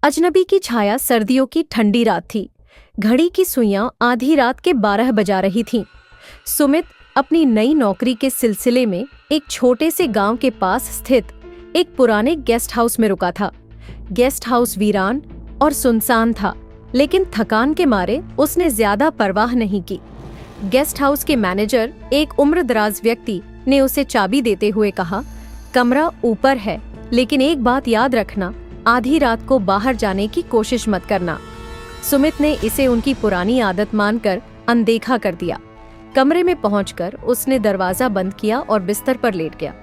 अजनबी की छाया सर्दियों की ठंडी रात थी। घड़ी की सुइयां आधी रात के 12 बजा रही थीं। सुमित अपनी नई नौकरी के सिलसिले में एक छोटे से गांव के पास स्थित एक पुराने गेस्ट हाउस में रुका था। गेस्ट हाउस वीरान और सुनसान था, लेकिन थकान के मारे उसने ज्यादा परवाह नहीं की। गेस्ट हाउस के मैनेजर, एक उम्रदराज व्यक्ति, ने उसे चाबी देते हुए कहा, कमरा ऊपर है, लेकिन एक बात याद रखना, आधी रात को बाहर जाने की कोशिश मत करना। सुमित ने इसे उनकी पुरानी आदत मानकर अनदेखा कर दिया। कमरे में पहुंचकर उसने दरवाजा बंद किया और बिस्तर पर लेट गया।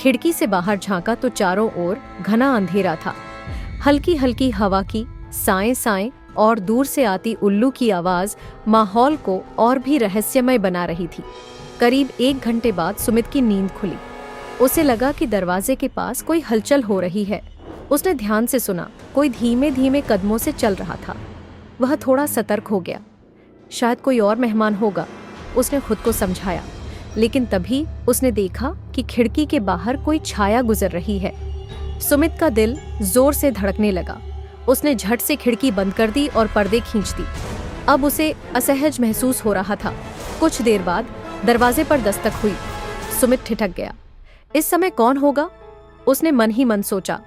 खिड़की से बाहर झांका तो चारों ओर घना अंधेरा था। हल्की हल्की हवा की साएं साएं और दूर से आती उल्लू की आवाज माहौल को और भी रहस्यमय बना रही थी। करीब 1 घंटे बाद सुमित की नींद खुली। उसे लगा कि दरवाजे के पास कोई हलचल हो रही है। उसने ध्यान से सुना। कोई धीमे धीमे कदमों से चल रहा था। वह थोड़ा सतर्क हो गया। शायद कोई और मेहमान होगा, उसने खुद को समझाया। लेकिन तभी उसने देखा कि खिड़की के बाहर कोई छाया गुजर रही है। सुमित का दिल जोर से धड़कने लगा। उसने झट से खिड़की बंद कर दी और पर्दे खींच दी। अब उसे असहज महसूस हो रहा था। कुछ देर बाद दरवाजे पर दस्तक हुई। सुमित ठिठक गया। इस समय कौन होगा? उसने मन ही मन सोचा।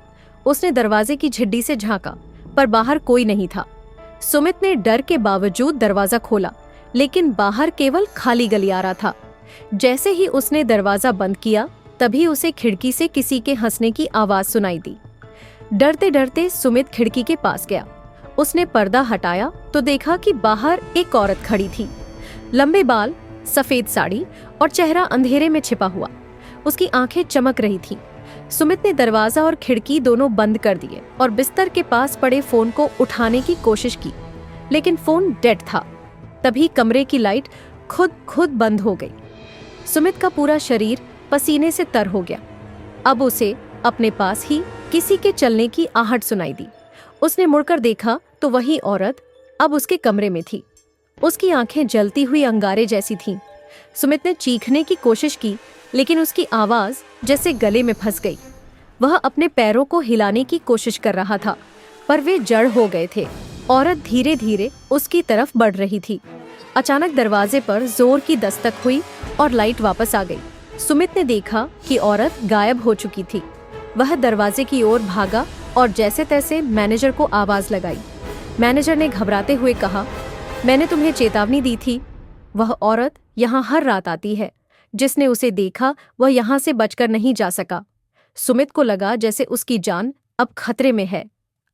उसने दरवाजे की झिड्डी से झांका, पर बाहर कोई नहीं था। सुमित ने डर के बावजूद दरवाजा खोला, लेकिन बाहर केवल खाली गलियारा था। जैसे ही उसने दरवाजा बंद किया, तभी उसे खिड़की से किसी के हंसने की आवाज सुनाई दी। डरते डरते सुमित खिड़की के पास गया। उसने पर्दा हटाया तो देखा कि बाहर एक औरत खड़ी थी। लंबे बाल, सफेद साड़ी और चेहरा अंधेरे में छिपा हुआ। उसकी आंखें चमक रही थीं। सुमित ने दरवाजा और खिड़की दोनों बंद कर दिए और बिस्तर के पास पड़े फोन को उठाने की कोशिश की, लेकिन फोन डेड था। तभी कमरे की लाइट खुद बंद हो गई। सुमित का पूरा शरीर पसीने से तर हो गया। अब उसे अपने पास ही किसी के चलने की आहट सुनाई दी। उसने मुड़कर देखा तो वही औरत अब उसके कमरे में थी। उसकी आंखें जलती हुई अंगारे जैसी थीं। सुमित ने चीखने की कोशिश की, लेकिन उसकी आवाज जैसे गले में फंस गई। वह अपने पैरों को हिलाने की कोशिश कर रहा था, पर वे जड़ हो गए थे। औरत धीरे धीरे उसकी तरफ बढ़ रही थी। अचानक दरवाजे पर जोर की दस्तक हुई और लाइट वापस आ गई। सुमित ने देखा कि औरत गायब हो चुकी थी। वह दरवाजे की ओर भागा और जैसे तैसे मैनेजर को आवाज लगाई। मैनेजर ने घबराते हुए कहा, मैंने तुम्हें चेतावनी दी थी। वह औरत यहाँ हर रात आती है। जिसने उसे देखा वह यहाँ से बचकर नहीं जा सका। सुमित को लगा जैसे उसकी जान अब खतरे में है।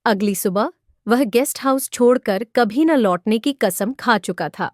अगली सुबह वह गेस्ट हाउस छोड़कर कभी न लौटने की कसम खा चुका था।